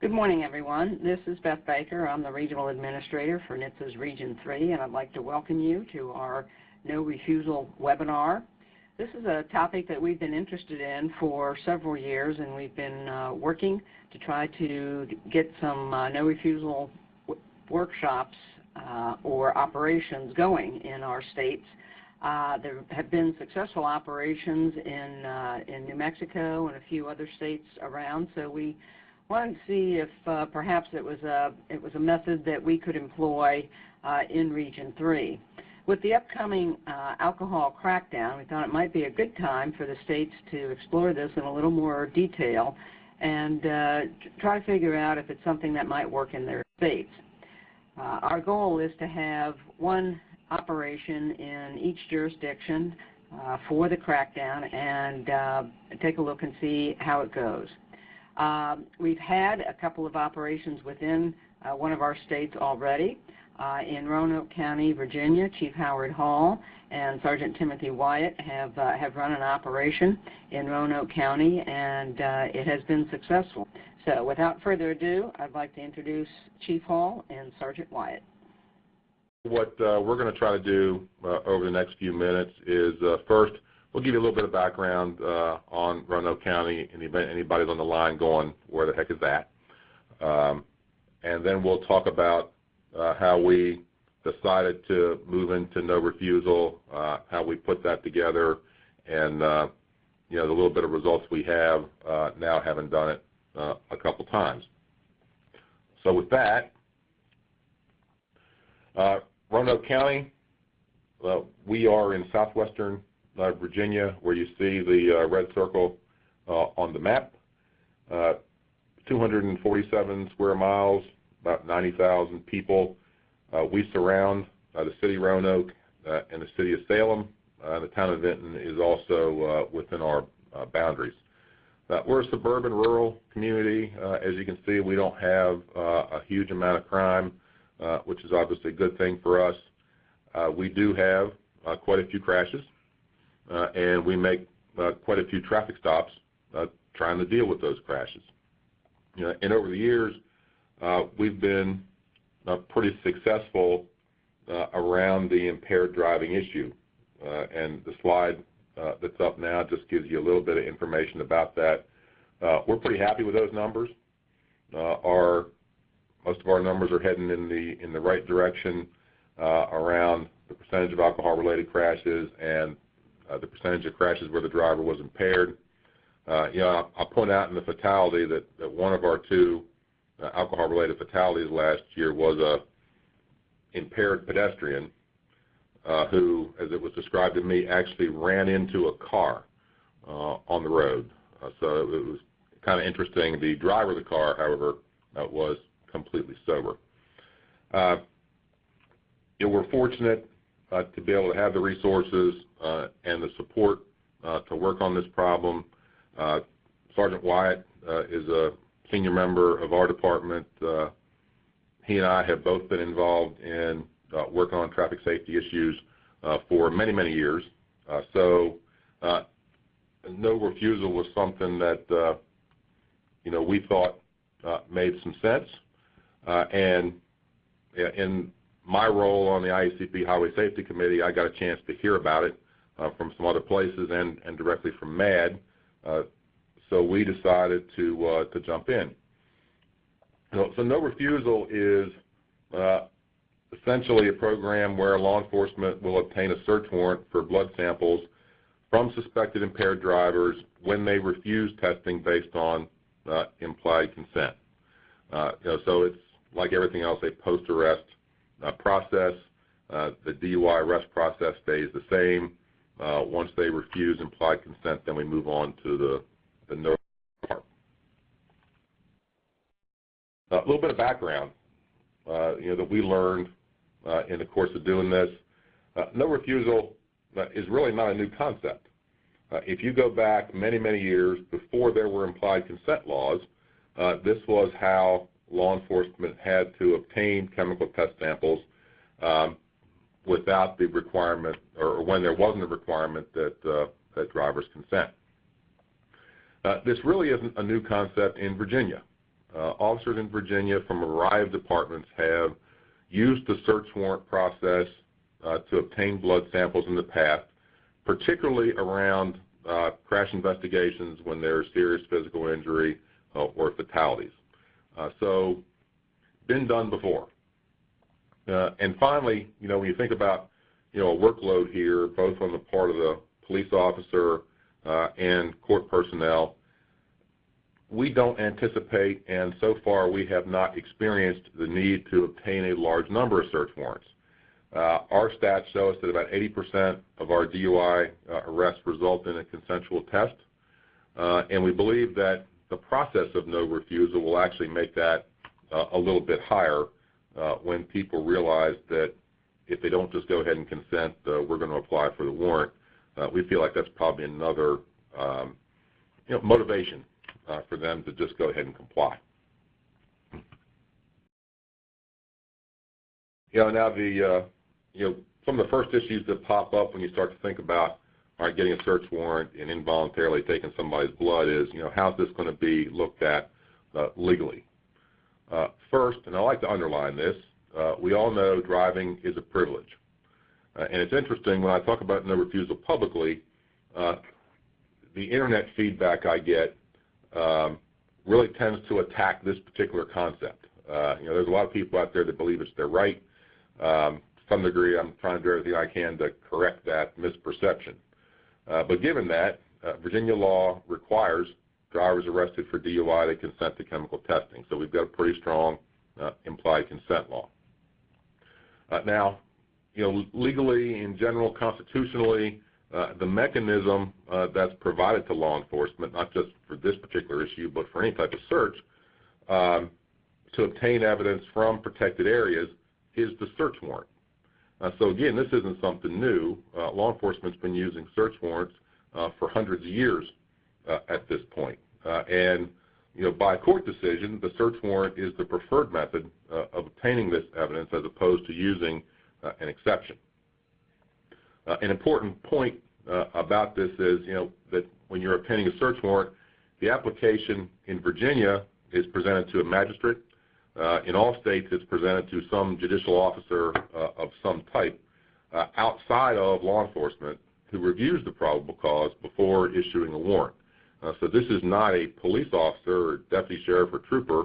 Good morning, everyone. This is Beth Baker. I'm the Regional Administrator for NHTSA's Region 3, and I'd like to welcome you to our No Refusal webinar. This is a topic that we've been interested in for several years, and we've been working to try to get some no refusal workshops or operations going in our states. There have been successful operations in New Mexico and a few other states around, so we wanted to see if perhaps it was a method that we could employ in Region 3. With the upcoming alcohol crackdown, we thought it might be a good time for the states to explore this in a little more detail and try to figure out if it's something that might work in their states. Our goal is to have one operation in each jurisdiction for the crackdown and take a look and see how it goes. We've had a couple of operations within one of our states already. In Roanoke County, Virginia, Chief Howard Hall and Sergeant Timothy Wyatt have run an operation in Roanoke County, and it has been successful. So without further ado, I'd like to introduce Chief Hall and Sergeant Wyatt. What we're going to try to do over the next few minutes is first, we'll give you a little bit of background on Roanoke County, and anybody's on the line going, where the heck is that? And then we'll talk about how we decided to move into no refusal, how we put that together, and the little bit of results we have now, having done it a couple times. So with that, Roanoke County, we are in southwestern Virginia, where you see the red circle on the map. 247 square miles, about 90,000 people. We surround the city of Roanoke and the city of Salem. The town of Vinton is also within our boundaries. We're a suburban rural community. As you can see, we don't have a huge amount of crime, which is obviously a good thing for us. We do have quite a few crashes. And we make quite a few traffic stops trying to deal with those crashes. And over the years, we've been pretty successful around the impaired driving issue. And the slide that's up now just gives you a little bit of information about that. We're pretty happy with those numbers. Most of our numbers are heading in the right direction around the percentage of alcohol-related crashes and the percentage of crashes where the driver was impaired. I'll point out in the fatality that one of our two alcohol-related fatalities last year was a impaired pedestrian who, as it was described to me, actually ran into a car on the road. So it was kind of interesting. The driver of the car, however, was completely sober. We're fortunate to be able to have the resources and the support to work on this problem. Sergeant Wyatt is a senior member of our department. He and I have both been involved in working on traffic safety issues for many, many years. So no refusal was something that we thought made some sense. And in my role on the IACP Highway Safety Committee, I got a chance to hear about it from some other places and directly from MAD. So we decided to jump in. So no refusal is essentially a program where law enforcement will obtain a search warrant for blood samples from suspected impaired drivers when they refuse testing based on implied consent. So it's like everything else, a post-arrest process. The DUI arrest process stays the same. Once they refuse implied consent, then we move on to the no part. A little bit of background, that we learned in the course of doing this. No refusal is really not a new concept. If you go back many, many years before there were implied consent laws, this was how law enforcement had to obtain chemical test samples without the requirement, or when there wasn't a requirement that drivers consent. This really isn't a new concept in Virginia. officers in Virginia from a variety of departments have used the search warrant process to obtain blood samples in the past, particularly around crash investigations when there's serious physical injury or fatalities. So, been done before. And finally, when you think about, a workload here, both on the part of the police officer and court personnel, we don't anticipate, and so far we have not experienced the need to obtain a large number of search warrants. Our stats show us that about 80% of our DUI arrests result in a consensual test, and we believe that the process of no refusal will actually make that a little bit higher when people realize that if they don't just go ahead and consent, we're going to apply for the warrant. We feel like that's probably another motivation for them to just go ahead and comply. Now some of the first issues that pop up when you start to think about getting a search warrant and involuntarily taking somebody's blood is, how's this going to be looked at legally? First, and I like to underline this, we all know driving is a privilege. And it's interesting, when I talk about no refusal publicly, the internet feedback I get really tends to attack this particular concept. There's a lot of people out there that believe it's their right. To some degree, I'm trying to do everything I can to correct that misperception. But given that, Virginia law requires drivers arrested for DUI to consent to chemical testing. So we've got a pretty strong implied consent law. Now, legally, in general, constitutionally, the mechanism that's provided to law enforcement, not just for this particular issue, but for any type of search, to obtain evidence from protected areas is the search warrant. So again, this isn't something new. Law enforcement's been using search warrants for hundreds of years at this point. And by court decision, the search warrant is the preferred method of obtaining this evidence as opposed to using an exception. An important point about this is, that when you're obtaining a search warrant, the application in Virginia is presented to a magistrate. In all states, it's presented to some judicial officer of some type outside of law enforcement who reviews the probable cause before issuing a warrant. So this is not a police officer or deputy sheriff or trooper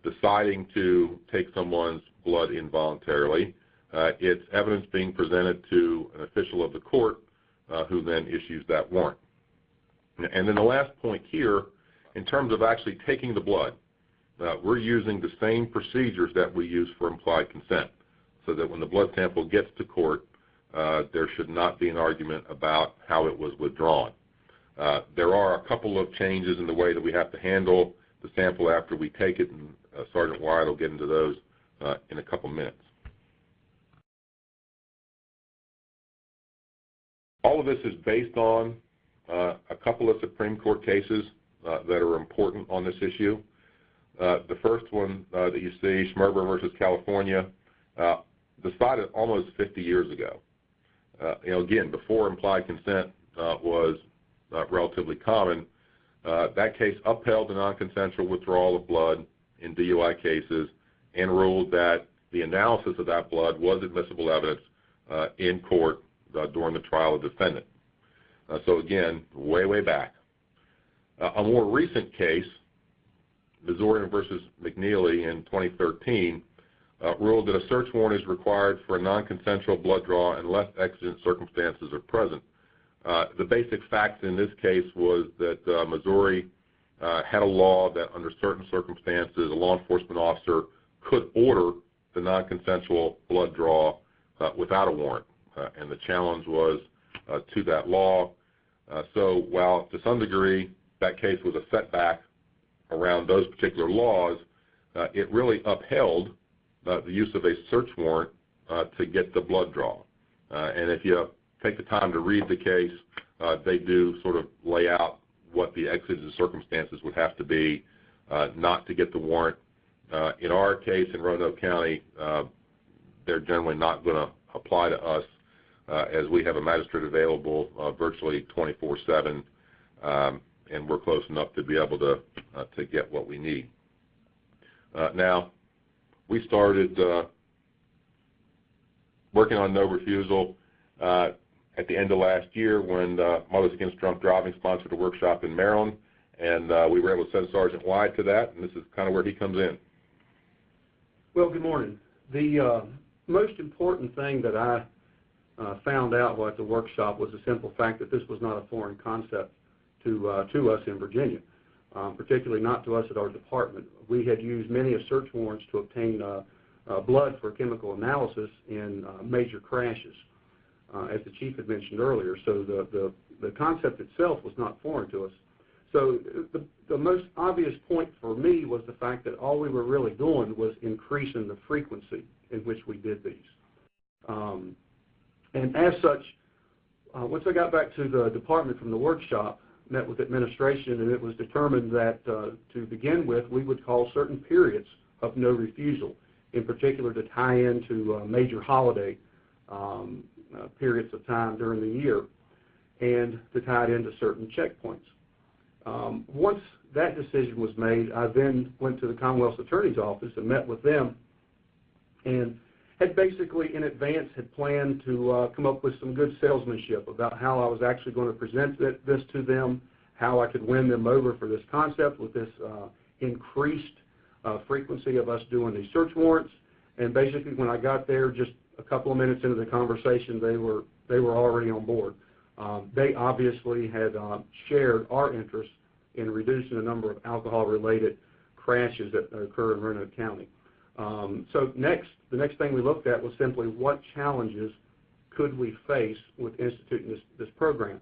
deciding to take someone's blood involuntarily. It's evidence being presented to an official of the court who then issues that warrant. And then the last point here, in terms of actually taking the blood, we're using the same procedures that we use for implied consent, so that when the blood sample gets to court, there should not be an argument about how it was withdrawn. There are a couple of changes in the way that we have to handle the sample after we take it, and Sergeant Wyatt will get into those in a couple minutes. All of this is based on a couple of Supreme Court cases that are important on this issue. The first one that you see, Schmerber versus California, decided almost 50 years ago. Again, before implied consent was relatively common, that case upheld the non-consensual withdrawal of blood in DUI cases and ruled that the analysis of that blood was admissible evidence in court during the trial of the defendant. So again, way back. A more recent case, Missouri versus McNeely in 2013, ruled that a search warrant is required for a non-consensual blood draw unless exigent circumstances are present. The basic fact in this case was that Missouri had a law that under certain circumstances a law enforcement officer could order the non-consensual blood draw without a warrant, and the challenge was to that law. So while to some degree that case was a setback around those particular laws, it really upheld the use of a search warrant to get the blood draw. And if you take the time to read the case, they do sort of lay out what the exigent circumstances would have to be not to get the warrant. In our case in Roanoke County, they're generally not going to apply to us as we have a magistrate available virtually 24/7, and we're close enough to be able to get what we need. Now, we started working on no refusal at the end of last year when Mothers Against Drunk Driving sponsored a workshop in Maryland, and we were able to send Sergeant White to that, and this is kind of where he comes in. Well, good morning. The most important thing that I found out while at the workshop was the simple fact that this was not a foreign concept to us in Virginia, particularly not to us at our department. We had used many of search warrants to obtain blood for chemical analysis in major crashes, as the chief had mentioned earlier. So the concept itself was not foreign to us. So the most obvious point for me was the fact that all we were really doing was increasing the frequency in which we did these. And as such, once I got back to the department from the workshop, met with administration, and it was determined that to begin with, we would call certain periods of no refusal, in particular to tie into major holiday periods of time during the year, and to tie it into certain checkpoints. Once that decision was made, I then went to the Commonwealth's Attorney's Office and met with them, and had basically in advance had planned to come up with some good salesmanship about how I was actually going to present this to them, how I could win them over for this concept with this increased frequency of us doing these search warrants. And basically when I got there, just a couple of minutes into the conversation, they were already on board. They obviously had shared our interest in reducing the number of alcohol-related crashes that occur in Roanoke County. So the next thing we looked at was simply what challenges could we face with instituting this program.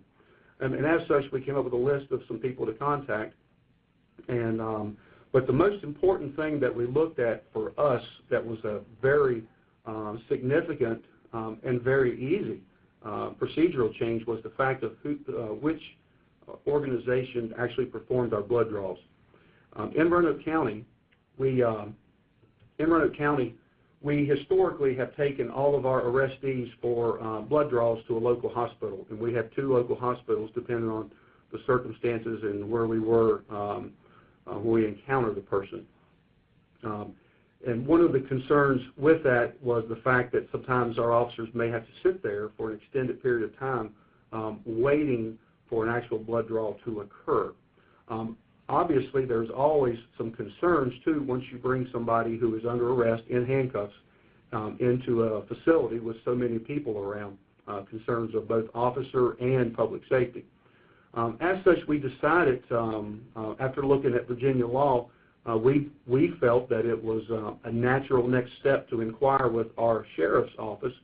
And as such, we came up with a list of some people to contact. And but the most important thing that we looked at for us that was a very significant and very easy procedural change was the fact of which organization actually performed our blood draws. In Roanoke County, we historically have taken all of our arrestees for blood draws to a local hospital, and we have 2 local hospitals depending on the circumstances and where we were when we encountered the person. And one of the concerns with that was the fact that sometimes our officers may have to sit there for an extended period of time waiting for an actual blood draw to occur. Obviously, there's always some concerns, too, once you bring somebody who is under arrest in handcuffs into a facility with so many people around, concerns of both officer and public safety. As such, we decided, after looking at Virginia law, we felt that it was a natural next step to inquire with our sheriff's office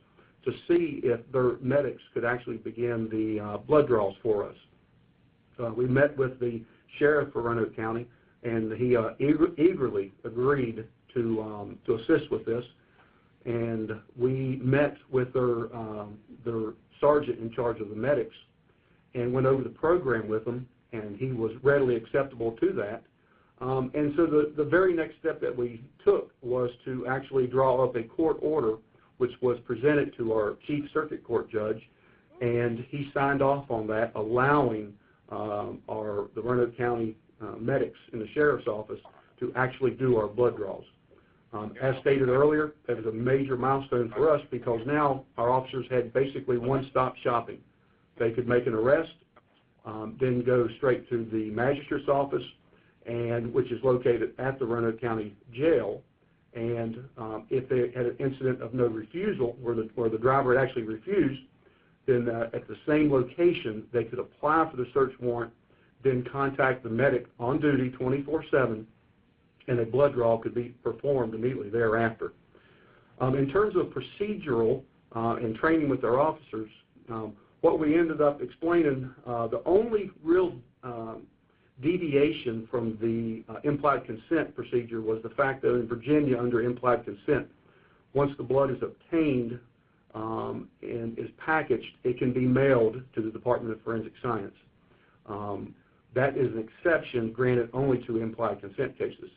to see if their medics could actually begin the blood draws for us. We met with the sheriff for Roanoke County, and he eagerly agreed to assist with this. And we met with their sergeant in charge of the medics and went over the program with him, and he was readily acceptable to that. And so the very next step that we took was to actually draw up a court order, which was presented to our chief circuit court judge, and he signed off on that, allowing the Roanoke County medics in the sheriff's office to actually do our blood draws. As stated earlier, that was a major milestone for us because now our officers had basically one-stop shopping. They could make an arrest, then go straight to the magistrate's office, and which is located at the Roanoke County Jail. And if they had an incident of no refusal, where the driver had actually refused, then at the same location they could apply for the search warrant, then contact the medic on duty 24/7, and a blood draw could be performed immediately thereafter. In terms of procedural and training with our officers, what we ended up explaining, the only real deviation from the implied consent procedure was the fact that in Virginia, under implied consent, once the blood is obtained and is packaged, it can be mailed to the Department of Forensic Science. That is an exception granted only to implied consent cases.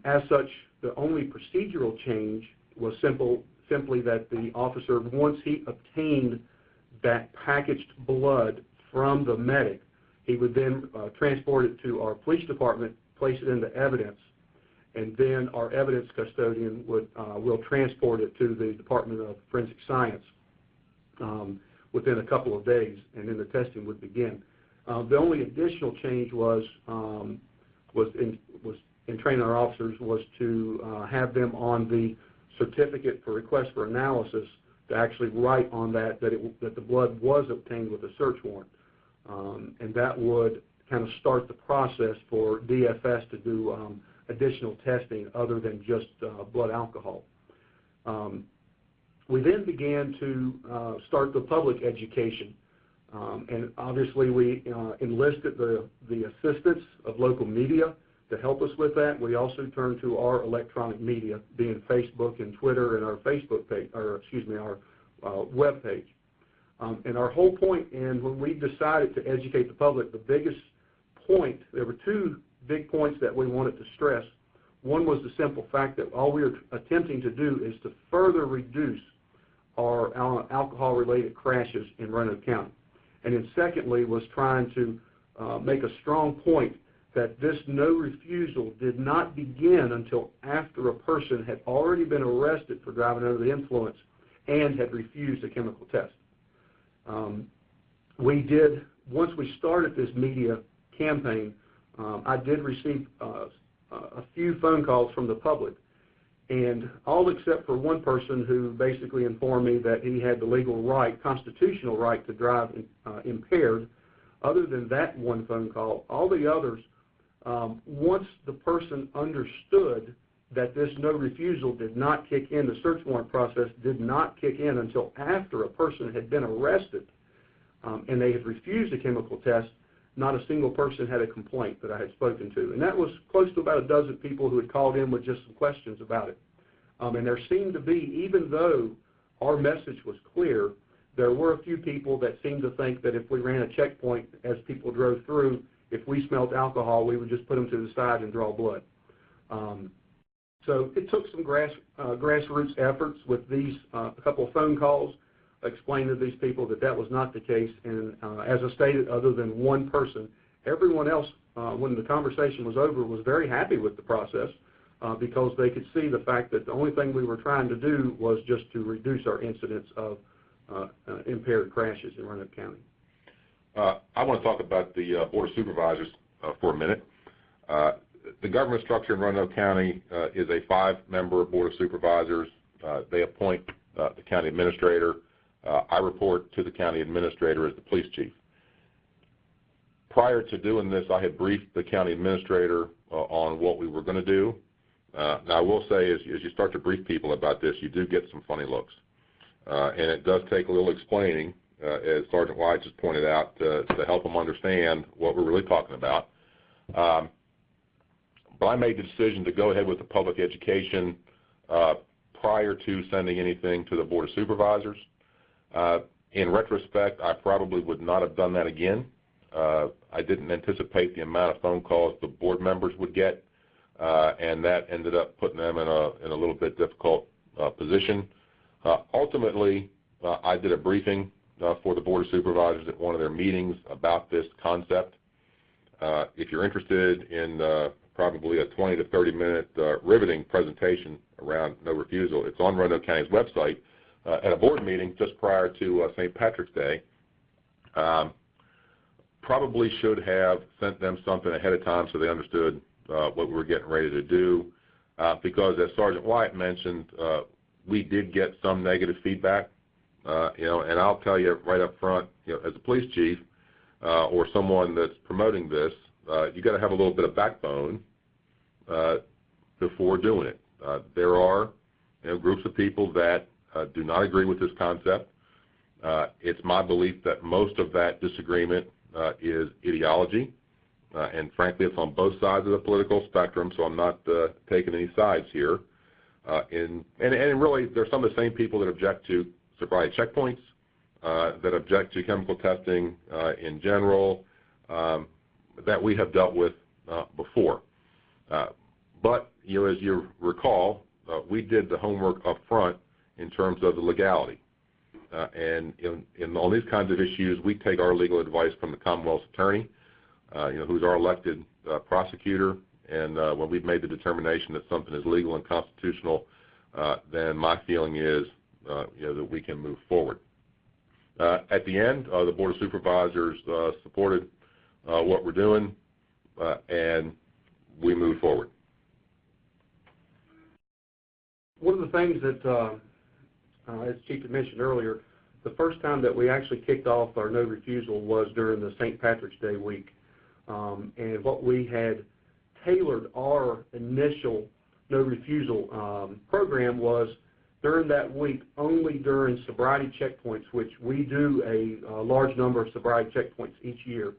As such, the only procedural change was simply that the officer, once he obtained that packaged blood from the medic, he would then transport it to our police department, place it into evidence, and then our evidence custodian will transport it to the Department of Forensic Science within a couple of days, and then the testing would begin. The only additional change was in training our officers was to have them on the certificate for request for analysis to actually write on that the blood was obtained with a search warrant, and that would kind of start the process for DFS to do additional testing other than just blood alcohol. We then began to start the public education, and obviously we enlisted the assistance of local media to help us with that. We also turned to our electronic media, being Facebook and Twitter, and our Facebook page, our web page. And our whole point, and when we decided to educate the public, the biggest point, there were two big points that we wanted to stress. One was the simple fact that all we are attempting to do is to further reduce our alcohol-related crashes in Roanoke County. And then secondly was trying to make a strong point that this no refusal did not begin until after a person had already been arrested for driving under the influence and had refused a chemical test. Once we started this media campaign, I did receive a few phone calls from the public, and all except for one person who basically informed me that he had the legal right, constitutional right, to drive impaired. Other than that one phone call, all the others, once the person understood that this no refusal did not kick in, the search warrant process did not kick in until after a person had been arrested and they had refused a chemical test, not a single person had a complaint that I had spoken to. And that was close to about a dozen people who had called in with just some questions about it. And there seemed to be, even though our message was clear, there were a few people that seemed to think that if we ran a checkpoint as people drove through, if we smelled alcohol, we would just put them to the side and draw blood. So it took some grassroots efforts with these a couple of phone calls, explaining to these people that that was not the case. And as I stated, other than one person, everyone else, when the conversation was over, was very happy with the process because they could see the fact that the only thing we were trying to do was just to reduce our incidence of impaired crashes in Roanoke County. I want to talk about the Board of Supervisors for a minute. The government structure in Roanoke County is a 5-member Board of Supervisors. They appoint the county administrator. I report to the county administrator as the police chief. Prior to doing this, I had briefed the county administrator on what we were going to do. Now, I will say, as you start to brief people about this, you do get some funny looks. And it does take a little explaining, as Sergeant White just pointed out, to help them understand what we're really talking about. But I made the decision to go ahead with the public education prior to sending anything to the Board of Supervisors. In retrospect, I probably would not have done that again. I didn't anticipate the amount of phone calls the board members would get, and that ended up putting them in a little bit difficult position. Ultimately, I did a briefing for the Board of Supervisors at one of their meetings about this concept. If you're interested in probably a 20 to 30 minute riveting presentation around no refusal, it's on Roanoke County's website at a board meeting just prior to St. Patrick's Day. Probably should have sent them something ahead of time so they understood what we were getting ready to do, because as Sergeant White mentioned, we did get some negative feedback, and I'll tell you right up front, as a police chief or someone that's promoting this, you got to have a little bit of backbone before doing it. There are groups of people that do not agree with this concept. It's my belief that most of that disagreement is ideology, and frankly, it's on both sides of the political spectrum, so I'm not taking any sides here. And really, there's some of the same people that object to sobriety checkpoints, that object to chemical testing in general, that we have dealt with before. But as you recall, we did the homework up front in terms of the legality. And on these kinds of issues, we take our legal advice from the Commonwealth's attorney, who's our elected prosecutor, And when we've made the determination that something is legal and constitutional, then my feeling is that we can move forward. At the end, the Board of Supervisors supported what we're doing, and we move forward. One of the things that, as Chief had mentioned earlier, the first time that we actually kicked off our no refusal was during the St. Patrick's Day week. And what we had tailored our initial no refusal program was during that week, only during sobriety checkpoints, which we do a large number of sobriety checkpoints each year.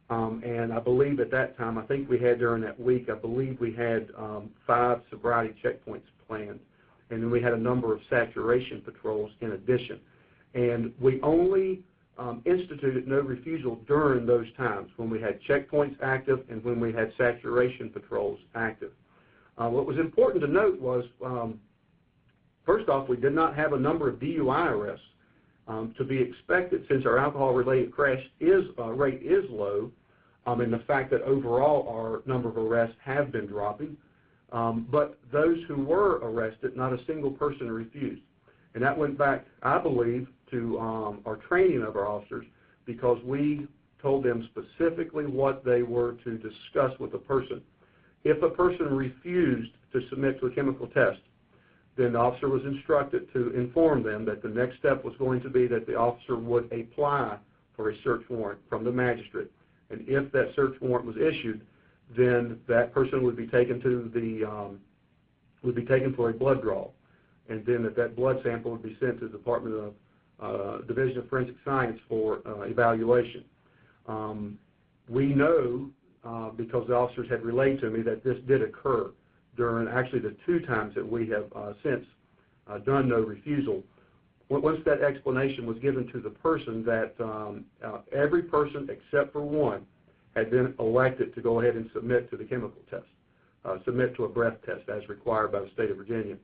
And I believe at that time, I think we had during that week, I believe we had 5 sobriety checkpoints planned. And then we had a number of saturation patrols in addition. And we only instituted no refusal during those times when we had checkpoints active and when we had saturation patrols active. What was important to note was, first off, we did not have a number of DUI arrests to be expected since our alcohol-related crash rate is low, and the fact that overall our number of arrests have been dropping. But those who were arrested, not a single person refused. And that went back, I believe, to our training of our officers, because we told them specifically what they were to discuss with a person. If a person refused to submit to a chemical test, then the officer was instructed to inform them that the next step was going to be that the officer would apply for a search warrant from the magistrate. And if that search warrant was issued, then that person would be taken to the for a blood draw, and then that blood sample would be sent to the Department of Division of Forensic Science for evaluation. We know because the officers had relayed to me that this did occur during actually the 2 times that we have since done no refusal. Once that explanation was given to the person that every person except for one had been elected to go ahead and submit to the chemical test, submit to a breath test as required by the state of Virginia.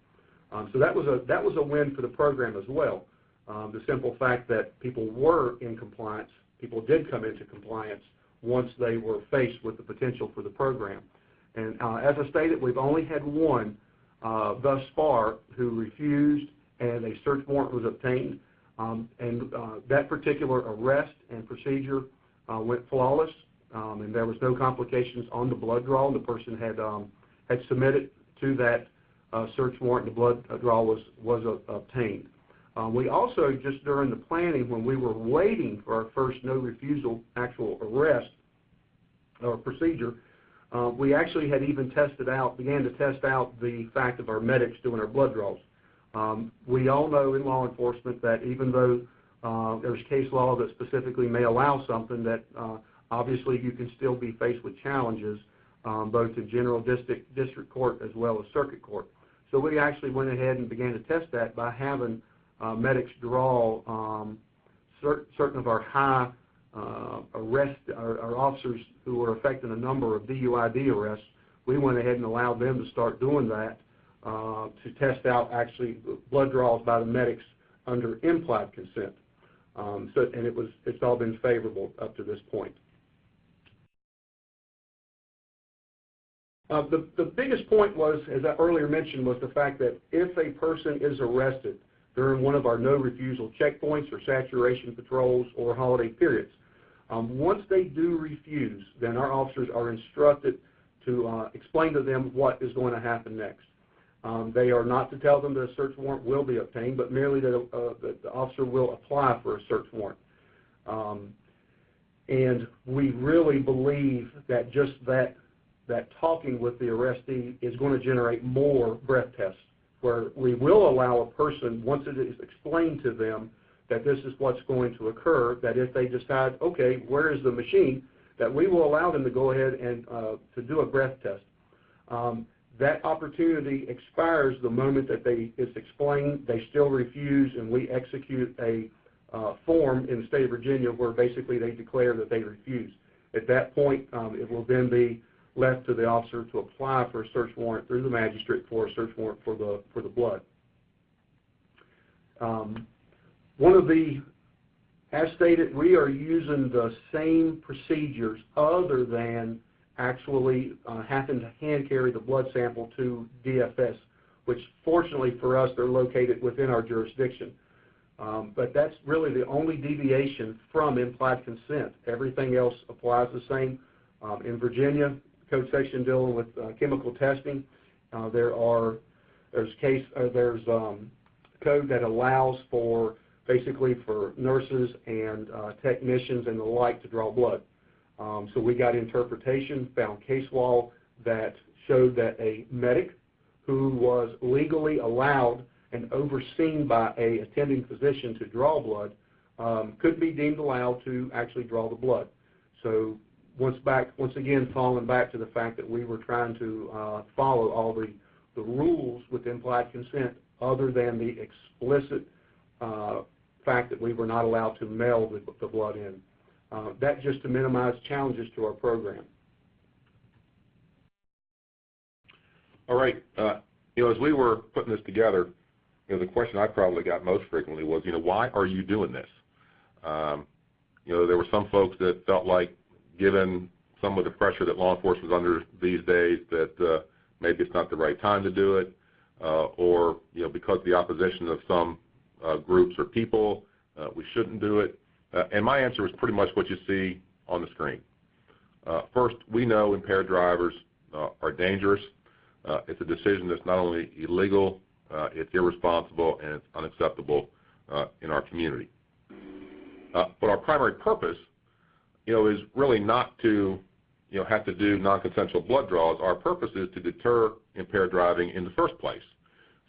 So that was a win for the program as well. The simple fact that people were in compliance, people did come into compliance once they were faced with the potential for the program. And as I stated, we've only had one thus far who refused, and a search warrant was obtained. And that particular arrest and procedure went flawless, and there was no complications on the blood draw. The person had submitted to that search warrant. The blood draw was obtained. We also, just during the planning, when we were waiting for our first no refusal actual arrest or procedure, we actually had even began to test out the fact of our medics doing our blood draws. We all know in law enforcement that even though there's case law that specifically may allow something, that obviously you can still be faced with challenges both in general district court as well as circuit court. So we actually went ahead and began to test that by having medics draw certain of our high our officers who were affecting a number of DUID arrests. We went ahead and allowed them to start doing that to test out actually blood draws by the medics under implied consent. And it's all been favorable up to this point. The biggest point was, as I earlier mentioned, was the fact that if a person is arrested during one of our no refusal checkpoints or saturation patrols or holiday periods, once they do refuse, then our officers are instructed to explain to them what is going to happen next. They are not to tell them that a search warrant will be obtained, but merely that the officer will apply for a search warrant. And we really believe that just that talking with the arrestee is going to generate more breath tests, where we will allow a person, once it is explained to them that this is what's going to occur, that if they decide, okay, where is the machine, that we will allow them to go ahead and to do a breath test. That opportunity expires the moment that it's explained, they still refuse, and we execute a form in the state of Virginia where basically they declare that they refuse. At that point, it will then be left to the officer to apply for a search warrant through the magistrate for a search warrant for the blood. As stated, we are using the same procedures other than actually happened to hand carry the blood sample to DFS, which fortunately for us, they're located within our jurisdiction. But that's really the only deviation from implied consent. Everything else applies the same. In Virginia, code section dealing with chemical testing, there's code that allows for basically for nurses and technicians and the like to draw blood. So we got interpretation, found case law that showed that a medic who was legally allowed and overseen by a attending physician to draw blood could be deemed allowed to actually draw the blood. So once again, falling back to the fact that we were trying to follow all the rules with implied consent other than the explicit fact that we were not allowed to mail the blood in. That just to minimize challenges to our program. All right. As we were putting this together, the question I probably got most frequently was, why are you doing this? There were some folks that felt like, given some of the pressure that law enforcement is under these days, that maybe it's not the right time to do it, or because of the opposition of some groups or people, we shouldn't do it. And my answer was pretty much what you see on the screen. First, we know impaired drivers are dangerous. It's a decision that's not only illegal, it's irresponsible, and it's unacceptable in our community. But our primary purpose, is really not to, have to do non-consensual blood draws. Our purpose is to deter impaired driving in the first place.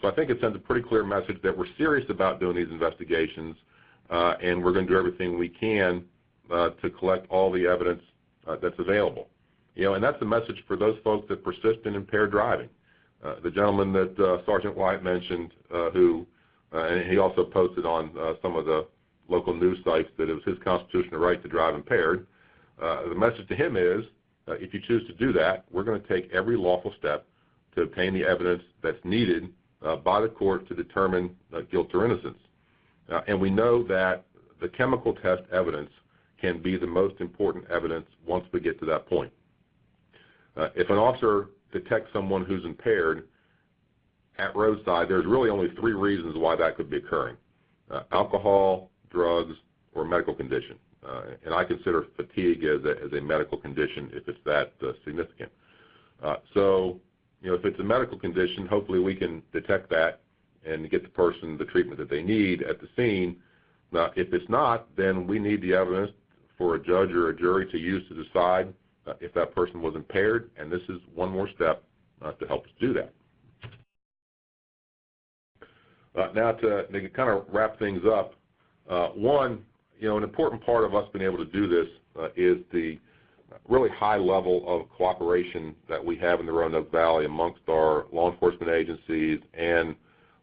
So I think it sends a pretty clear message that we're serious about doing these investigations, and we're going to do everything we can to collect all the evidence that's available. And that's the message for those folks that persist in impaired driving. The gentleman that Sergeant White mentioned, and he also posted on some of the local news sites that it was his constitutional right to drive impaired. The message to him is, if you choose to do that, we're going to take every lawful step to obtain the evidence that's needed by the court to determine guilt or innocence. And we know that the chemical test evidence can be the most important evidence once we get to that point. If an officer detects someone who's impaired at roadside, there's really only 3 reasons why that could be occurring: alcohol, drugs, or medical condition. And I consider fatigue as a medical condition if it's that significant. So, if it's a medical condition, hopefully we can detect that and get the person the treatment that they need at the scene. If it's not, then we need the evidence for a judge or a jury to use to decide if that person was impaired, and this is one more step to help us do that. Now to kind of wrap things up, one, an important part of us being able to do this is the really high level of cooperation that we have in the Roanoke Valley amongst our law enforcement agencies and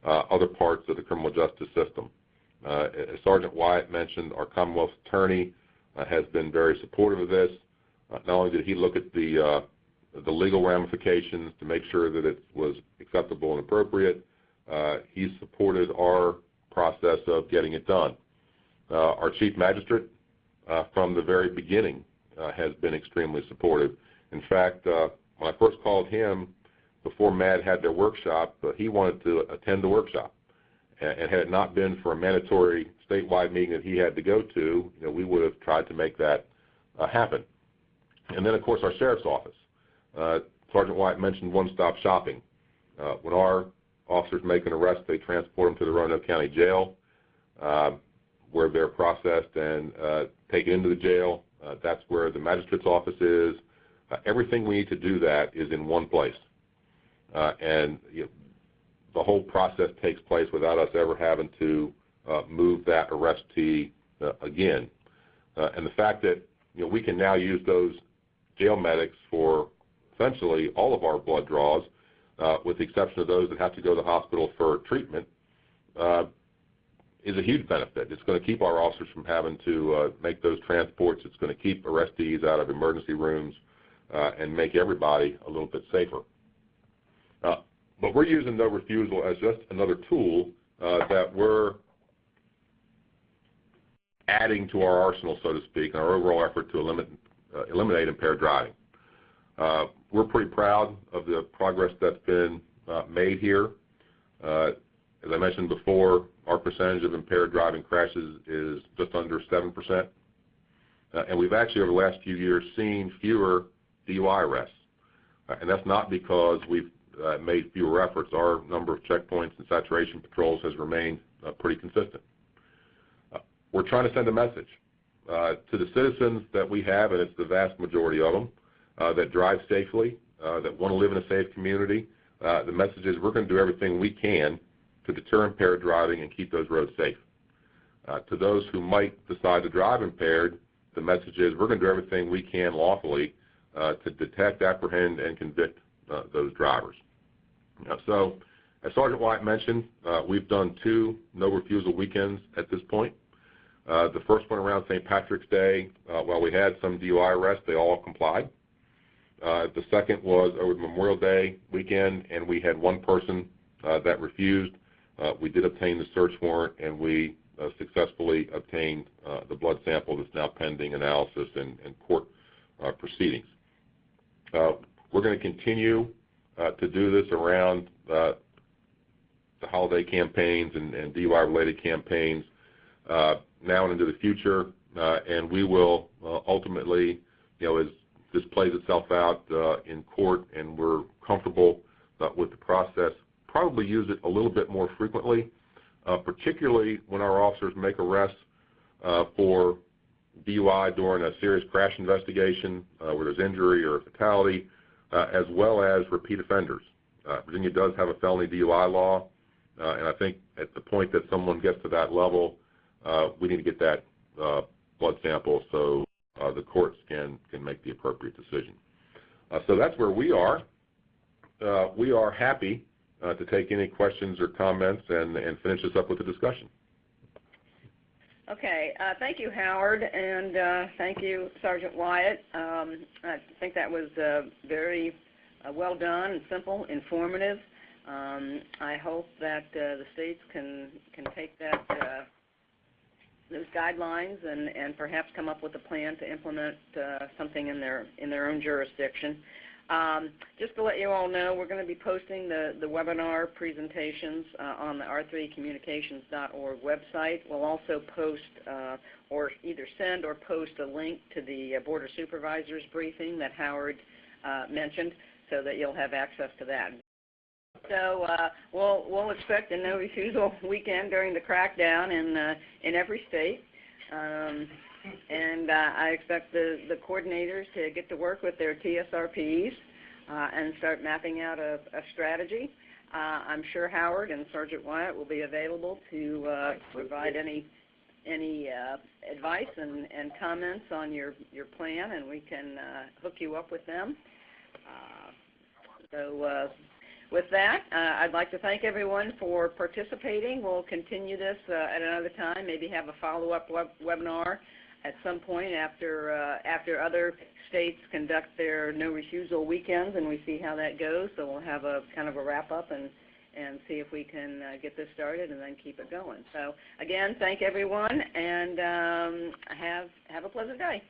other parts of the criminal justice system. As Sergeant Wyatt mentioned, our Commonwealth Attorney has been very supportive of this. Not only did he look at the legal ramifications to make sure that it was acceptable and appropriate, he supported our process of getting it done. Our Chief Magistrate, from the very beginning, has been extremely supportive. In fact, when I first called him, before MAD had their workshop, he wanted to attend the workshop. And had it not been for a mandatory statewide meeting that he had to go to, we would have tried to make that happen. And then, of course, our Sheriff's Office. Sergeant White mentioned one-stop shopping. When our officers make an arrest, they transport them to the Roanoke County Jail, where they're processed and taken into the jail. That's where the magistrate's office is. Everything we need to do that is in one place. And the whole process takes place without us ever having to move that arrestee again. And the fact that we can now use those jail medics for essentially all of our blood draws, with the exception of those that have to go to the hospital for treatment, is a huge benefit. It's going to keep our officers from having to make those transports. It's going to keep arrestees out of emergency rooms and make everybody a little bit safer. But we're using no refusal as just another tool that we're adding to our arsenal, so to speak, in our overall effort to eliminate impaired driving. We're pretty proud of the progress that's been made here. As I mentioned before, our percentage of impaired driving crashes is just under 7%. And we've actually, over the last few years, seen fewer DUI arrests. And that's not because we've made fewer efforts. Our number of checkpoints and saturation patrols has remained pretty consistent. We're trying to send a message to the citizens that we have, and it's the vast majority of them, that drive safely, that want to live in a safe community. The message is we're going to do everything we can to deter impaired driving and keep those roads safe. To those who might decide to drive impaired, the message is we're going to do everything we can lawfully to detect, apprehend, and convict those drivers. So, as Sergeant Wyatt mentioned, we've done 2 no refusal weekends at this point. The first one around St. Patrick's Day, while we had some DUI arrests, they all complied. The second was over the Memorial Day weekend, and we had 1 person that refused. We did obtain the search warrant, and we successfully obtained the blood sample that's now pending analysis and court proceedings. We're going to continue to do this around the holiday campaigns and DUI-related campaigns now and into the future, and we will ultimately, as this plays itself out in court and we're comfortable with the process, probably use it a little bit more frequently, particularly when our officers make arrests for DUI during a serious crash investigation where there's injury or fatality, as well as repeat offenders. Virginia does have a felony DUI law, and I think at the point that someone gets to that level, we need to get that blood sample so the courts can make the appropriate decision. So that's where we are. We are happy to take any questions or comments and finish this up with a discussion. Okay, thank you, Howard, and thank you, Sergeant Wyatt. I think that was very well done and simple, informative. I hope that the states can take that those guidelines and perhaps come up with a plan to implement something in their own jurisdiction. Just to let you all know, we're going to be posting the webinar presentations on the r3communications.org website. We'll also post or either send or post a link to the Board of Supervisors briefing that Howard mentioned so that you'll have access to that. So we'll expect a no refusal weekend during the crackdown in every state. And I expect the coordinators to get to work with their TSRPs and start mapping out a strategy. I'm sure Howard and Sergeant Wyatt will be available to provide any advice and comments on your plan, and we can hook you up with them. With that, I'd like to thank everyone for participating. We'll continue this at another time, maybe have a follow-up webinar at some point after other states conduct their no refusal weekends, and we see how that goes. So we'll have a kind of a wrap-up and see if we can get this started and then keep it going. So again, thank everyone, and have a pleasant day.